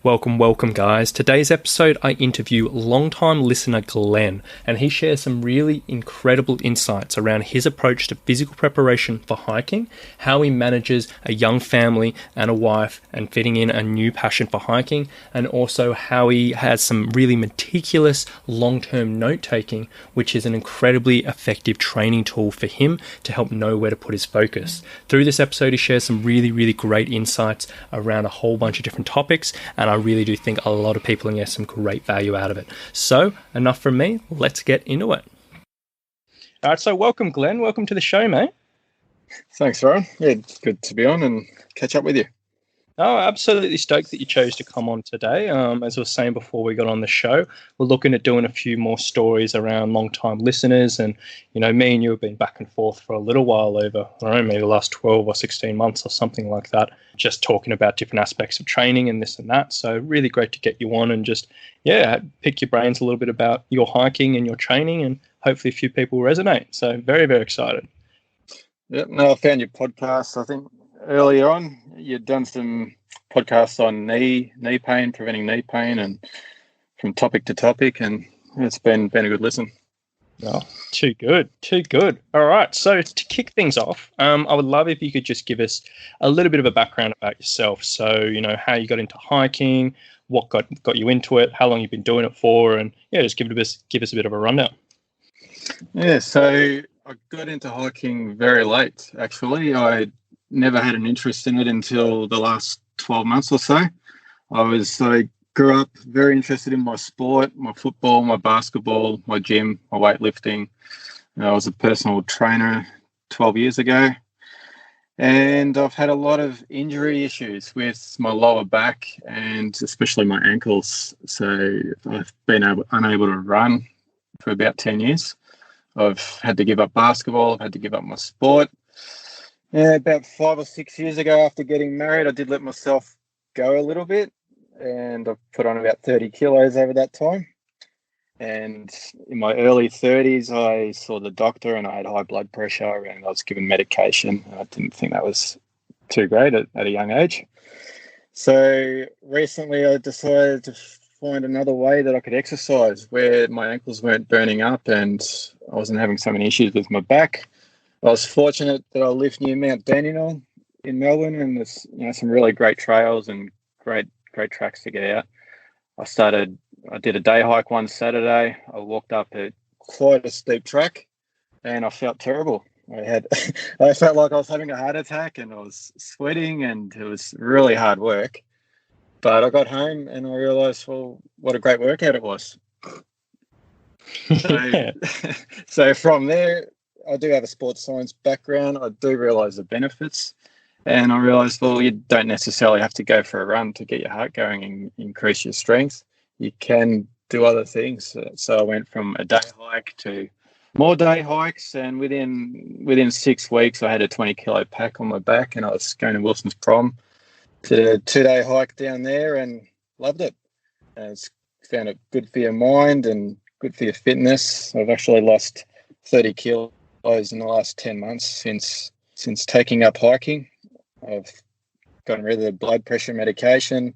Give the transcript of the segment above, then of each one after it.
Welcome, guys. Today's episode, I interview longtime listener Glenn, and he shares some really incredible insights around his approach to physical preparation for hiking, how he manages a young family and a wife and fitting in a new passion for hiking, and also how he has some really meticulous long-term note-taking, which is an incredibly effective training tool for him to help know where to put his focus. Through this episode, he shares some really great insights around a whole bunch of different topics, and I really do think a lot of people can get some great value out of it. So, enough from me. Let's get into it. All right, so welcome, Glenn. Welcome to the show, mate. Thanks, Ryan. Yeah, it's good to be on and catch up with you. Oh, absolutely stoked that you chose to come on today. As I was saying before we got on the show, we're looking at doing a few more stories around long-time listeners. And, you know, me and you have been back and forth for a little while over, I don't know, maybe the last 12 or 16 months or something like that, just talking about different aspects of training and this and that. So really great to get you on and just, pick your brains a little bit about your hiking and your training, and hopefully a few people resonate. So very excited. Yeah, no, I found your podcast, I think, earlier on. You'd done some podcasts on knee pain, preventing knee pain, and from topic to topic, and it's been a good listen. Oh, too good. All right, so to kick things off, I would love if you could just give us a little bit of a background about yourself. So, you know, how you got into hiking, what got you into it, how long you've been doing it for, and just give us a bit of a rundown. Yeah, so I got into hiking very late, actually. I never had an interest in it until the last 12 months or so. I grew up very interested in my sport, my football, my basketball, my gym, my weightlifting. I was a personal trainer 12 years ago, and I've had a lot of injury issues with my lower back and especially my ankles. So I've been unable to run for about 10 years. I've had to give up basketball. I've had to give up my sport. Yeah, about 5 or 6 years ago, after getting married, I did let myself go a little bit, and I've put on about 30 kilos over that time. And in my early 30s, I saw the doctor, and I had high blood pressure, and I was given medication. I didn't think that was too great at a young age. So recently, I decided to find another way that I could exercise where my ankles weren't burning up and I wasn't having so many issues with my back. I was fortunate that I lived near Mount Dandenong in Melbourne, and there's some really great trails and great tracks to get out. I did a day hike one Saturday. I walked up quite a steep track, and I felt terrible. I felt like I was having a heart attack, and I was sweating, and it was really hard work. But I got home and I realised, well, what a great workout it was. So from there, I do have a sports science background. I do realise the benefits. And I realised, well, you don't necessarily have to go for a run to get your heart going and increase your strength. You can do other things. So I went from a day hike to more day hikes. And within 6 weeks, I had a 20-kilo pack on my back, and I was going to Wilson's Prom. Did a 2-day hike down there and loved it. And found it good for your mind and good for your fitness. I've actually lost 30 kilos in the last 10 months since taking up hiking. I've gotten rid of the blood pressure medication.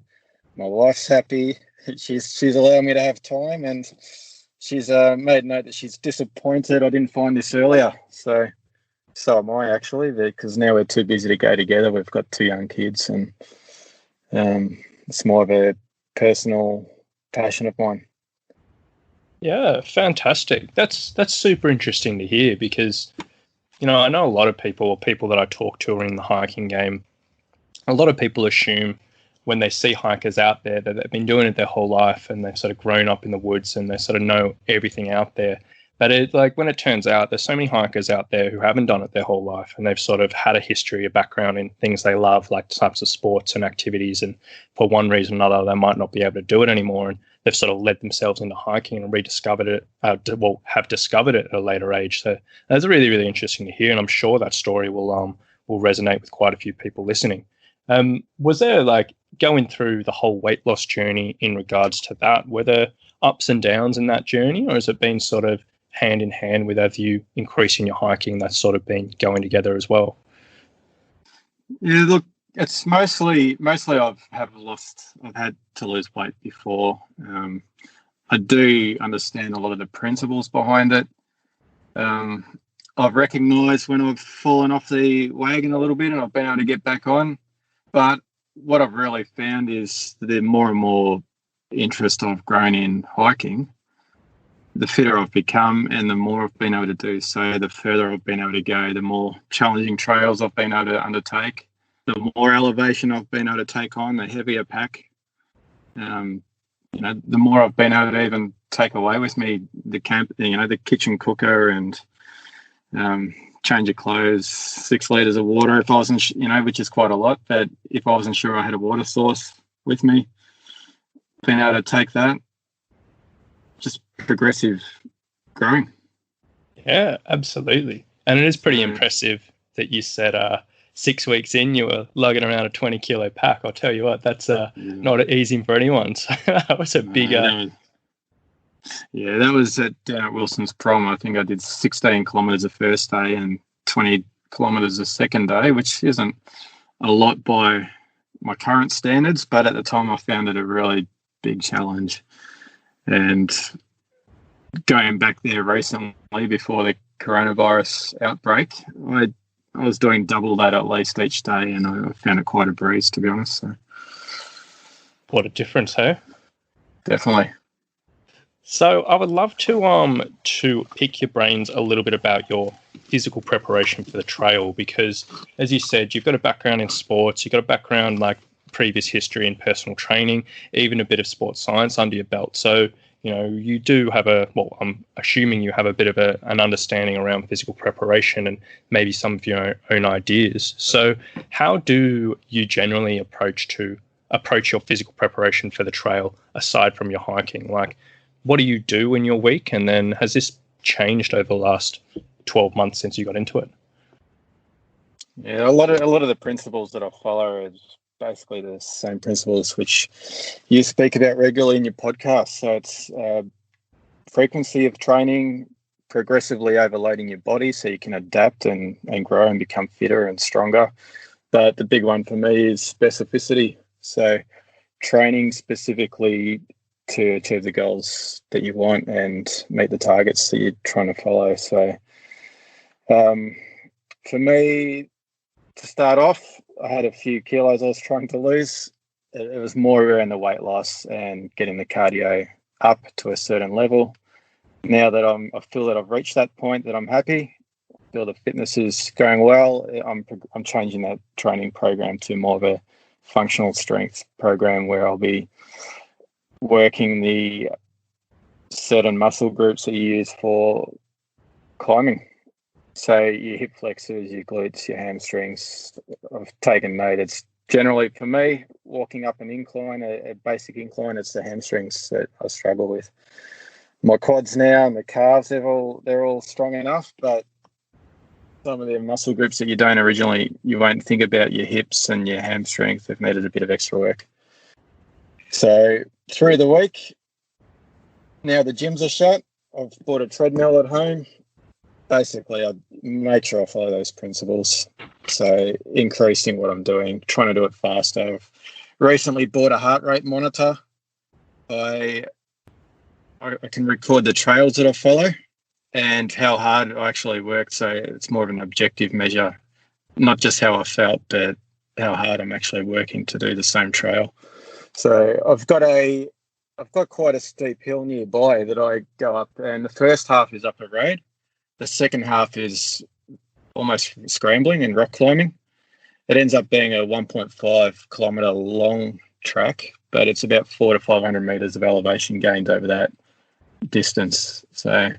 My wife's happy. She's allowed me to have time, and she's made note that she's disappointed I didn't find this earlier. So am I, actually, because now we're too busy to go together. We've got 2 young kids, and it's more of a personal passion of mine. Yeah, fantastic. That's super interesting to hear, because, I know a lot of people that I talk to are in the hiking game. A lot of people assume when they see hikers out there that they've been doing it their whole life and they've sort of grown up in the woods and they sort of know everything out there. But when it turns out, there's so many hikers out there who haven't done it their whole life, and they've sort of had a history, a background in things they love, like types of sports and activities. And for one reason or another, they might not be able to do it anymore. And they've sort of led themselves into hiking and rediscovered it, have discovered it at a later age. So that's really interesting to hear. And I'm sure that story will resonate with quite a few people listening. Was there, going through the whole weight loss journey in regards to that, were there ups and downs in that journey, or has it been sort of hand in hand with as you increasing your hiking, that's sort of been going together as well? Yeah, look, it's mostly I've had to lose weight before. I do understand a lot of the principles behind it. I've recognised when I've fallen off the wagon a little bit and I've been able to get back on. But what I've really found is the more and more interest I've grown in hiking, the fitter I've become and the more I've been able to do so, the further I've been able to go, the more challenging trails I've been able to undertake, the more elevation I've been able to take on, the heavier pack. The more I've been able to even take away with me the camp, the kitchen cooker and change of clothes, 6 litres of water if I wasn't, which is quite a lot, but if I wasn't sure I had a water source with me, being able to take that, just progressive growing. Yeah, absolutely. And it is pretty impressive that you said 6 weeks in, you were lugging around a 20 kilo pack. I'll tell you what, that's not easy for anyone. So that was a big. That was at Wilson's Prom. I think I did 16 kilometres the first day and 20 kilometres the second day, which isn't a lot by my current standards, but at the time I found it a really big challenge. And going back there recently before the coronavirus outbreak, I was doing double that at least each day, and I found it quite a breeze, to be honest. So. What a difference, hey? Definitely. So I would love to pick your brains a little bit about your physical preparation for the trail, because, as you said, you've got a background in sports, you've got a background like previous history in personal training, even a bit of sports science under your belt. So, you do have I'm assuming you have a bit of an understanding around physical preparation and maybe some of your own ideas. So how do you generally approach your physical preparation for the trail aside from your hiking? Like, what do you do in your week? And then has this changed over the last 12 months since you got into it? Yeah, a lot of the principles that I follow is basically the same principles which you speak about regularly in your podcast. So it's frequency of training, progressively overloading your body so you can adapt and grow and become fitter and stronger. But the big one for me is specificity. So training specifically to achieve the goals that you want and meet the targets that you're trying to follow. So for me, to start off, I had a few kilos I was trying to lose. It was more around the weight loss and getting the cardio up to a certain level. Now that I feel that I've reached that point, that I'm happy, I feel the fitness is going well, I'm changing that training program to more of a functional strength program where I'll be working the certain muscle groups that you use for climbing. So your hip flexors, your glutes, your hamstrings. I've taken note. It's generally, for me, walking up an incline, a basic incline, it's the hamstrings that I struggle with. My quads now and the calves, they're all strong enough, but some of the muscle groups that you won't think about, your hips and your hamstrings, they've needed a bit of extra work. So through the week, now the gyms are shut, I've bought a treadmill at home. Basically, I make sure I follow those principles. So increasing what I'm doing, trying to do it faster. I've recently bought a heart rate monitor. I can record the trails that I follow and how hard I actually worked. So it's more of an objective measure, not just how I felt, but how hard I'm actually working to do the same trail. So I've got quite a steep hill nearby that I go up, and the first half is up a road. The second half is almost scrambling and rock climbing. It ends up being a 1.5 kilometre long track, but it's about 400 to 500 metres of elevation gained over that distance. So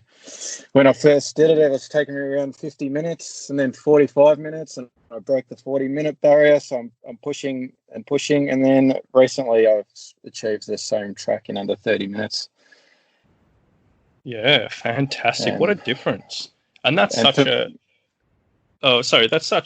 when I first did it was taking me around 50 minutes and then 45 minutes, and I broke the 40-minute barrier. So I'm pushing and pushing. And then recently I've achieved the same track in under 30 minutes. Yeah, fantastic. What a difference. And that's such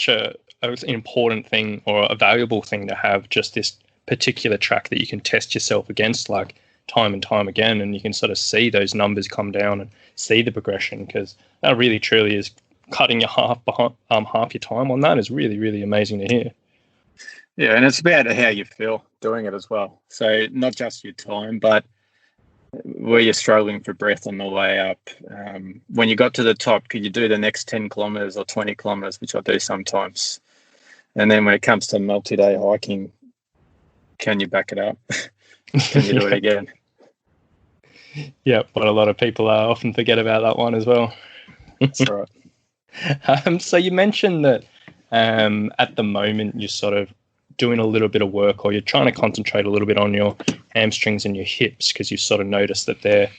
an important thing, or a valuable thing to have, just this particular track that you can test yourself against like time and time again, and you can sort of see those numbers come down and see the progression, because that really truly is cutting your half your time on that is really, really amazing to hear. Yeah, and it's about how you feel doing it as well. So not just your time, but where you're struggling for breath on the way up. When you got to the top, could you do the next 10 kilometers or 20 kilometers, which I do sometimes? And then when it comes to multi-day hiking, can you back it up? Can you do it again? Yeah, but a lot of people often forget about that one as well. That's right. So you mentioned that at the moment you're sort of doing a little bit of work, or you're trying to concentrate a little bit on your hamstrings and your hips, because you sort of noticed that they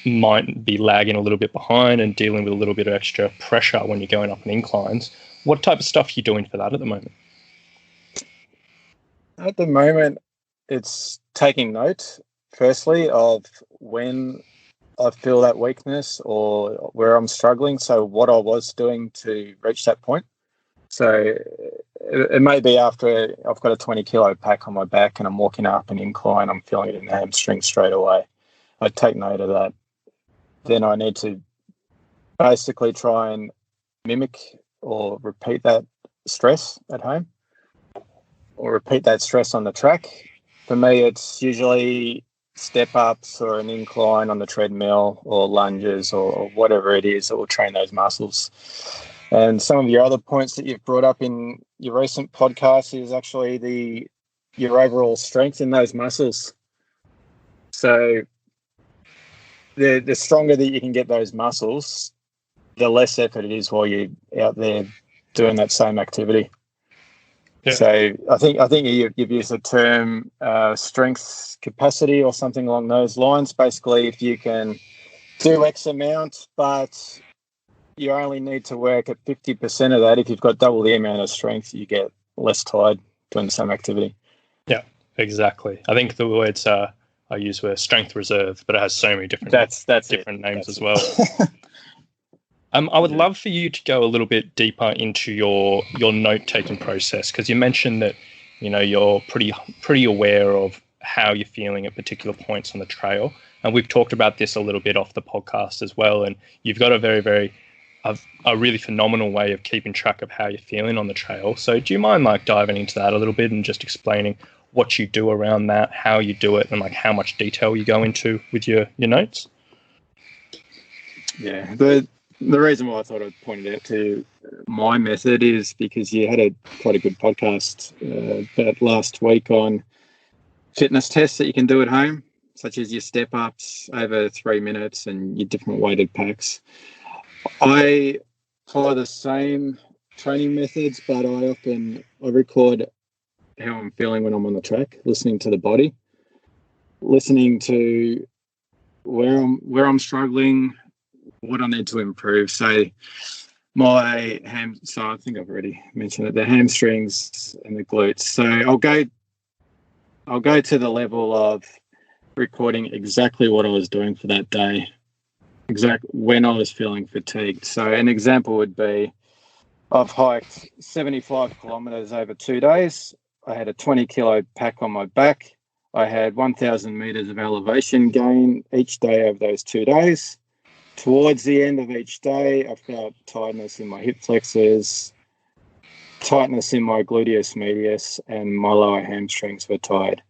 might be lagging a little bit behind and dealing with a little bit of extra pressure when you're going up in inclines. What type of stuff are you doing for that at the moment? At the moment, it's taking note, firstly, of when I feel that weakness or where I'm struggling. So what I was doing to reach that point. So it may be after I've got a 20 kilo pack on my back and I'm walking up an incline, I'm feeling it in the hamstring straight away. I take note of that. Then I need to basically try and mimic or repeat that stress at home, or repeat that stress on the track. For me, it's usually step ups or an incline on the treadmill or lunges or whatever it is that will train those muscles. And some of your other points that you've brought up in your recent podcast is actually your overall strength in those muscles. So the stronger that you can get those muscles, the less effort it is while you're out there doing that same activity. Yeah. So I think you've used the term strength capacity or something along those lines. Basically, if you can do X amount, but you only need to work at 50% of that, if you've got double the amount of strength, you get less tired doing the same activity. Yeah, exactly. I think the words I use were strength reserve, but it has so many different different names as well. I would love for you to go a little bit deeper into your note-taking process, because you mentioned that, you know, you're pretty aware of how you're feeling at particular points on the trail. And we've talked about this a little bit off the podcast as well. And you've got a really phenomenal way of keeping track of how you're feeling on the trail. So do you mind diving into that a little bit and just explaining what you do around that, how you do it, and how much detail you go into with your notes? Yeah, the reason why I thought I'd point it out to my method is because you had quite a good podcast about last week on fitness tests that you can do at home, such as your step ups over 3 minutes and your different weighted packs. I follow the same training methods, but I record how I'm feeling when I'm on the track, listening to the body, listening to where I'm struggling, what I need to improve. So I think I've already mentioned it, the hamstrings and the glutes. So I'll go to the level of recording exactly what I was doing for that day, when I was feeling fatigued. So an example would be, I've hiked 75 kilometers over 2 days. I had a 20 kilo pack on my back. I had 1,000 meters of elevation gain each day over those 2 days. Towards the end of each day, I felt tiredness in my hip flexors, tightness in my gluteus medius, and my lower hamstrings were tired.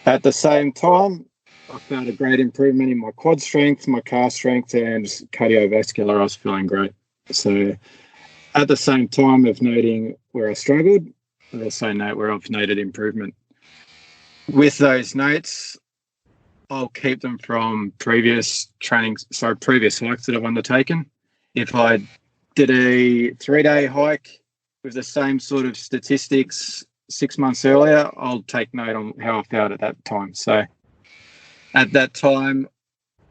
At the same time, I found a great improvement in my quad strength, my calf strength, and cardiovascular. I was feeling great. So at the same time of noting where I struggled, I also note where I've noted improvement. With those notes, I'll keep them from previous hikes that I've undertaken. If I did a 3-day hike with the same sort of statistics 6 months earlier, I'll take note on how I felt at that time. So at that time,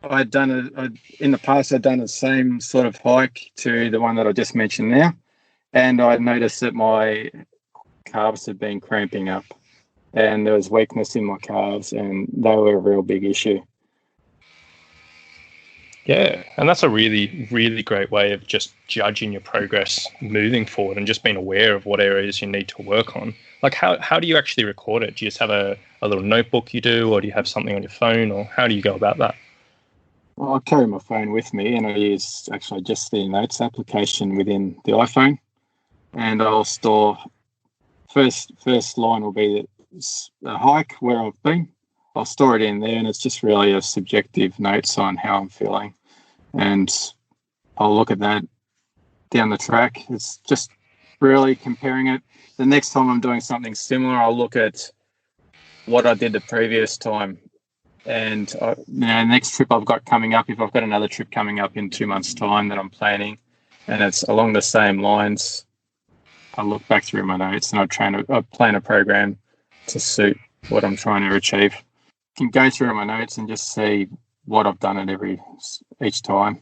in the past, I'd done the same sort of hike to the one that I just mentioned now, and I noticed that my calves had been cramping up, and there was weakness in my calves, and they were a real big issue. Yeah, and that's a really, really great way of just judging your progress moving forward and just being aware of what areas you need to work on. How do you actually record it? Do you just have a little notebook you do, or do you have something on your phone, or how do you go about that? Well, I carry my phone with me, and I use actually just the notes application within the iPhone, and I'll store first line will be the hike where I've been. I'll store it in there, and it's just really a subjective notes on how I'm feeling, and I'll look at that down the track. It's just really comparing it. The next time I'm doing something similar, I'll look at what I did the previous time, and next trip I've got coming up, if I've got another trip coming up in 2 months' time that I'm planning, and it's along the same lines, I look back through my notes and I plan a program to suit what I'm trying to achieve. I can go through my notes and just see what I've done at each time.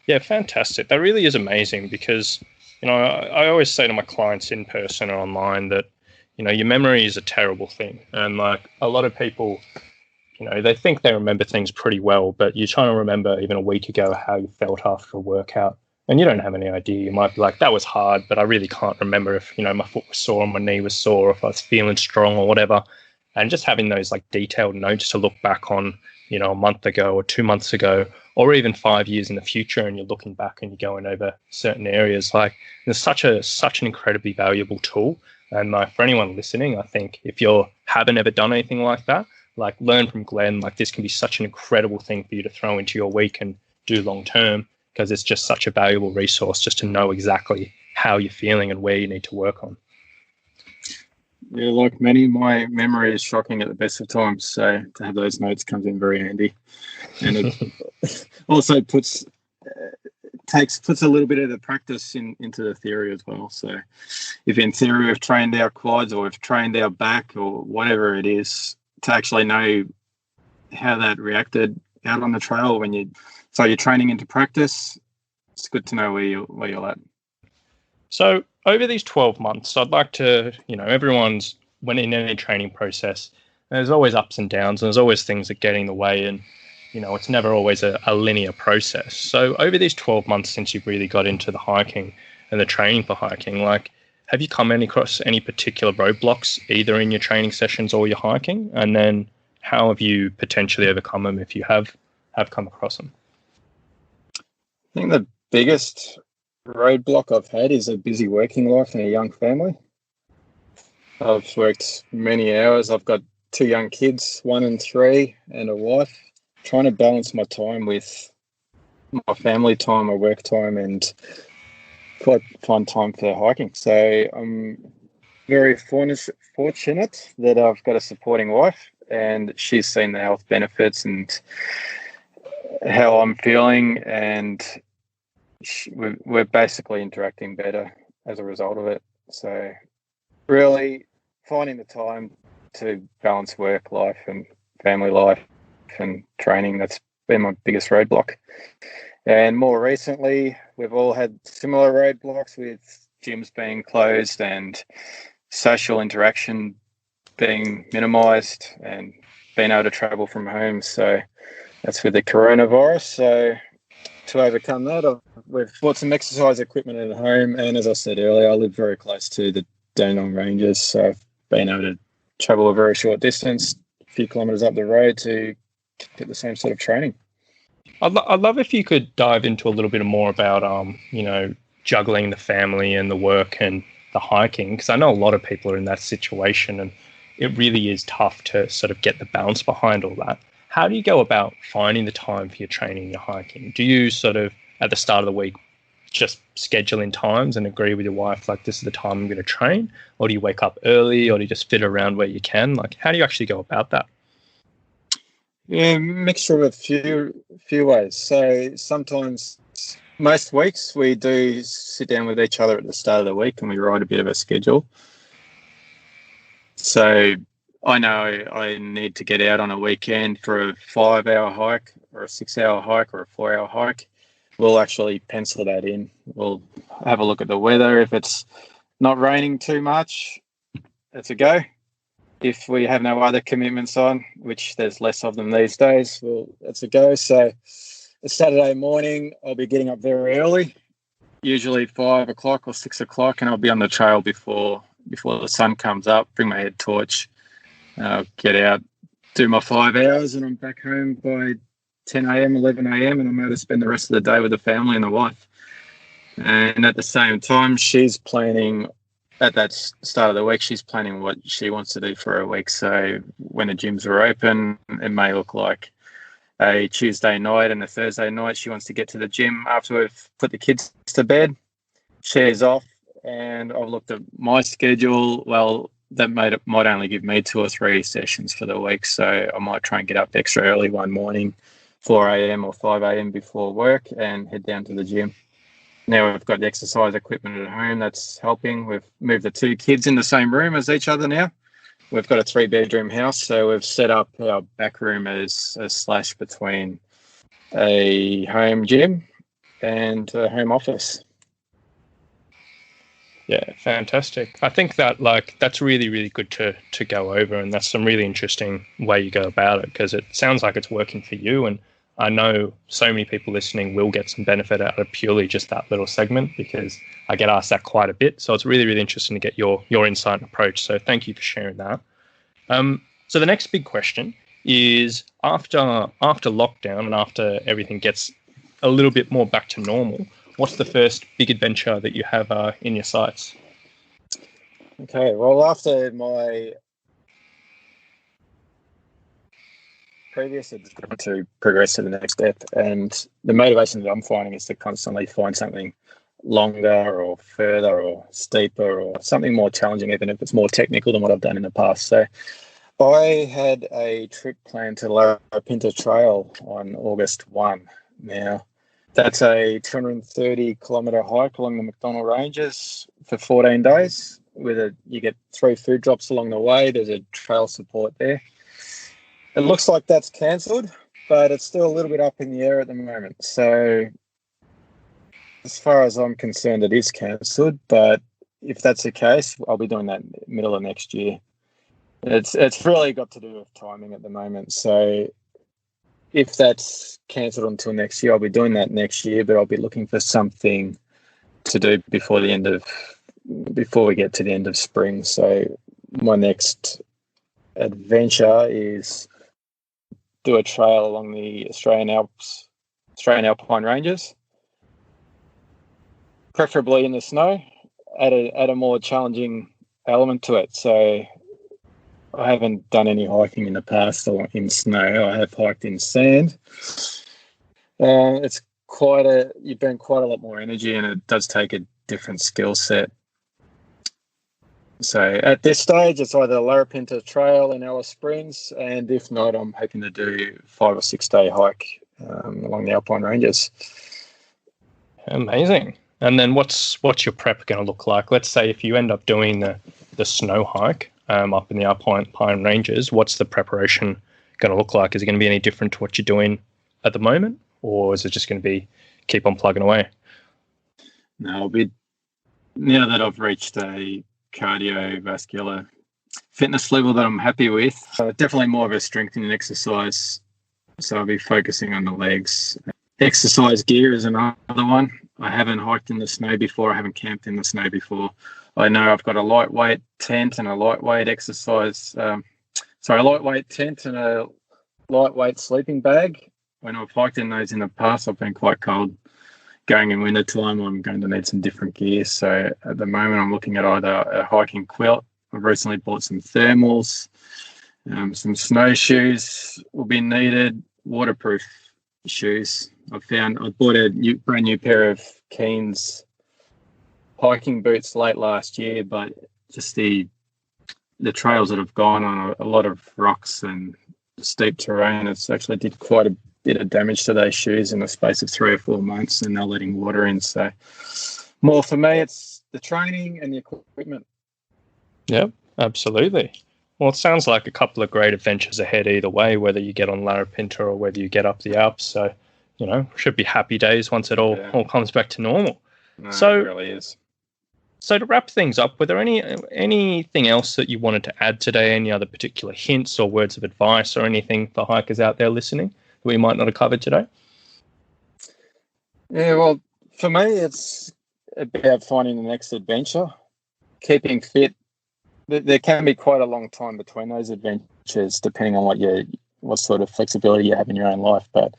Yeah, fantastic. That really is amazing because, I always say to my clients in person or online that, your memory is a terrible thing. And like a lot of people, they think they remember things pretty well, but you're trying to remember even a week ago how you felt after a workout and you don't have any idea. You might be like, that was hard, but I really can't remember if, my foot was sore or my knee was sore or if I was feeling strong or whatever. And just having those like detailed notes to look back on, a month ago or 2 months ago, or even 5 years in the future, and you're looking back and you're going over certain areas. Like it's such an incredibly valuable tool. And for anyone listening, I think if you haven't ever done anything like that, like learn from Glenn. Like this can be such an incredible thing for you to throw into your week and do long term, because it's just such a valuable resource just to know exactly how you're feeling and where you need to work on. Yeah, like many, my memory is shocking at the best of times, so to have those notes comes in very handy. And it also puts a little bit of the practice into the theory as well. So if in theory we've trained our quads or we've trained our back or whatever it is, to actually know how that reacted out on the trail so you're training into practice, it's good to know where you're at. So over these 12 months, I'd like to, everyone's when in any training process, there's always ups and downs and there's always things that get in the way, and, it's never always a linear process. So over these 12 months since you've really got into the hiking and the training for hiking, like, have you come across any particular roadblocks either in your training sessions or your hiking? And then how have you potentially overcome them if you have come across them? I think the biggest roadblock I've had is a busy working life and a young family. I've worked many hours. I've got 2 young kids, 1 and 3, and a wife. Trying to balance my time with my family time, my work time, and quite find time for hiking. So I'm very fortunate that I've got a supporting wife, and she's seen the health benefits and how I'm feeling, and we're basically interacting better as a result of it. So really finding the time to balance work life and family life and training, that's been my biggest roadblock. And more recently, we've all had similar roadblocks with gyms being closed and social interaction being minimised and being able to travel from home. So that's with the coronavirus. So to overcome that, we've bought some exercise equipment at home. And as I said earlier, I live very close to the Dandenong Ranges. So I've been able to travel a very short distance, a few kilometres up the road to get the same sort of training. I'd love if you could dive into a little bit more about, juggling the family and the work and the hiking, because I know a lot of people are in that situation and it really is tough to sort of get the balance behind all that. How do you go about finding the time for your training and your hiking? Do you sort of, at the start of the week, just schedule in times and agree with your wife, like, this is the time I'm going to train? Or do you wake up early, or do you just fit around where you can? Like, how do you actually go about that? Yeah, mixture of a few ways. So sometimes, most weeks, we do sit down with each other at the start of the week and we write a bit of a schedule. So I know I need to get out on a weekend for a 5-hour hike or a 6-hour hike or a 4-hour hike. We'll actually pencil that in. We'll have a look at the weather. If it's not raining too much, it's a go. If we have no other commitments on, which there's less of them these days, well, it's a go. So it's Saturday morning, I'll be getting up very early, usually 5 o'clock or 6 o'clock, and I'll be on the trail before the sun comes up, bring my head torch, get out, do my 5 hours, and I'm back home by 10 a.m., 11 a.m., and I'm able to spend the rest of the day with the family and the wife. And at the same time, she's planning at that start of the week, she's planning what she wants to do for a week. So when the gyms are open, it may look like a Tuesday night and a Thursday night. She wants to get to the gym after we've put the kids to bed. She's off, and I've looked at my schedule. Well, that might only give me 2 or 3 sessions for the week. So I might try and get up extra early one morning, 4 a.m. or 5 a.m. before work, and head down to the gym. Now we've got the exercise equipment at home. That's helping. We've moved the 2 kids in the same room as each other now. We've got a 3-bedroom house, so we've set up our back room as a slash between a home gym and a home office. Yeah, fantastic. I think that that's really, really good to go over, and that's some really interesting way you go about it, because it sounds like it's working for you, and I know so many people listening will get some benefit out of purely just that little segment, because I get asked that quite a bit. So it's really, really interesting to get your insight and approach. So thank you for sharing that. So the next big question is after lockdown and after everything gets a little bit more back to normal, what's the first big adventure that you have in your sights? Okay, well, after my previous attempt to progress to the next step, and the motivation that I'm finding is to constantly find something longer or further or steeper or something more challenging, even if it's more technical than what I've done in the past. So I had a trip planned to La Pinta Trail on August 1. Now, that's a 230-kilometre hike along the McDonnell Ranges for 14 days. You get 3 food drops along the way. There's a trail support there. It looks like that's cancelled, but it's still a little bit up in the air at the moment. So as far as I'm concerned, it is cancelled. But if that's the case, I'll be doing that middle of next year. It's really got to do with timing at the moment. So if that's cancelled until next year, I'll be doing that next year, but I'll be looking for something to do before we get to the end of spring. So my next adventure is do a trail along the Australian Alpine Ranges, preferably in the snow, add a more challenging element to it. So I haven't done any hiking in the past or in snow. I have hiked in sand. You burn quite a lot more energy, and it does take a different skill set. So at this stage, it's either La Pinta Trail in Alice Springs, and if not, I'm hoping to do 5 or 6 day hike along the Alpine Ranges. Amazing. And then what's your prep going to look like? Let's say if you end up doing the snow hike up in the Alpine Ranges, what's the preparation going to look like? Is it going to be any different to what you're doing at the moment, or is it just going to be keep on plugging away? No, now that I've reached a cardiovascular fitness level that I'm happy with, definitely more of a strengthening exercise. So I'll be focusing on the legs. Exercise gear is another one. I haven't hiked in the snow before. I haven't camped in the snow before. I know I've got a lightweight tent and a lightweight a lightweight tent and a lightweight sleeping bag. When I've hiked in those in the past, I've been quite cold. Going in winter time, I'm going to need some different gear. So at the moment, I'm looking at either a hiking quilt. I've recently bought some thermals, some snowshoes will be needed, waterproof shoes. I bought a brand new pair of Keen's hiking boots late last year, but just the trails that I've gone on, a lot of rocks and steep terrain, it's actually did quite a bit of damage to those shoes in the space of 3 or 4 months, and they're letting water in. So more for me, it's the training and the equipment. Yep, absolutely. Well, it sounds like a couple of great adventures ahead either way, whether you get on La Pinta or whether you get up the Alps. So, should be happy days once it all comes back to normal. No, so it really is. So to wrap things up, were there anything else that you wanted to add today? Any other particular hints or words of advice or anything for hikers out there listening that we might not have covered today? Yeah, well, for me, it's about finding the next adventure, keeping fit. There can be quite a long time between those adventures, depending on what sort of flexibility you have in your own life. But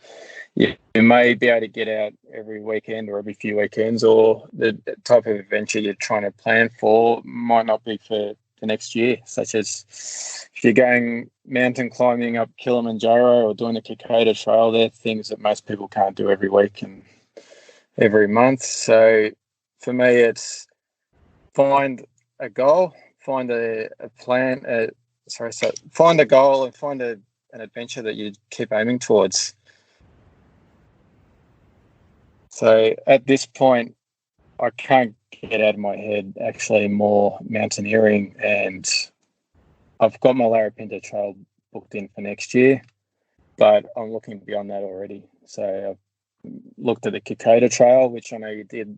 you may be able to get out every weekend or every few weekends, or the type of adventure you're trying to plan for might not be for the next year, such as if you're going mountain climbing up Kilimanjaro or doing the Kokoda Trail. They're things that most people can't do every week and every month. So for me, it's find a goal, find a plan, find a goal and find an adventure that you keep aiming towards. So at this point, I can't get out of my head actually more mountaineering, and I've got my Larapinta Trail booked in for next year, but I'm looking beyond that already. So I've looked at the Kokoda Trail, which I know you did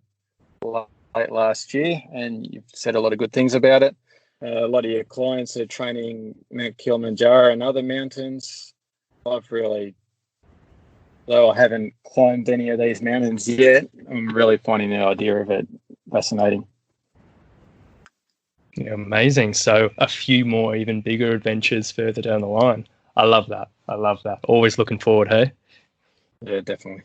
late last year, and you've said a lot of good things about it. A lot of your clients are training Mount Kilimanjaro and other mountains. Though I haven't climbed any of these mountains yet, I'm really finding the idea of it fascinating. Yeah, amazing. So a few more even bigger adventures further down the line. I love that. Always looking forward, hey? Yeah, definitely.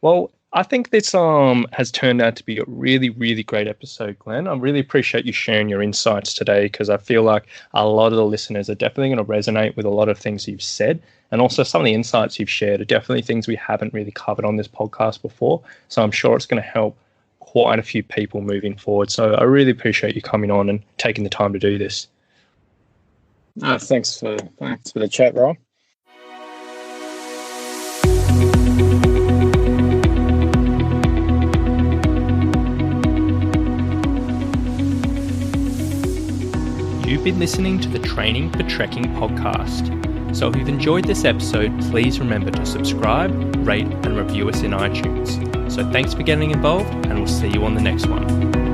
Well, I think this has turned out to be a really, really great episode, Glenn. I really appreciate you sharing your insights today, because I feel like a lot of the listeners are definitely going to resonate with a lot of things you've said. And also some of the insights you've shared are definitely things we haven't really covered on this podcast before. So I'm sure it's going to help quite a few people moving forward. So I really appreciate you coming on and taking the time to do this. Thanks for the chat, Rob. You've been listening to the Training for Trekking podcast. So if you've enjoyed this episode, please remember to subscribe, rate and review us in iTunes. So thanks for getting involved, and we'll see you on the next one.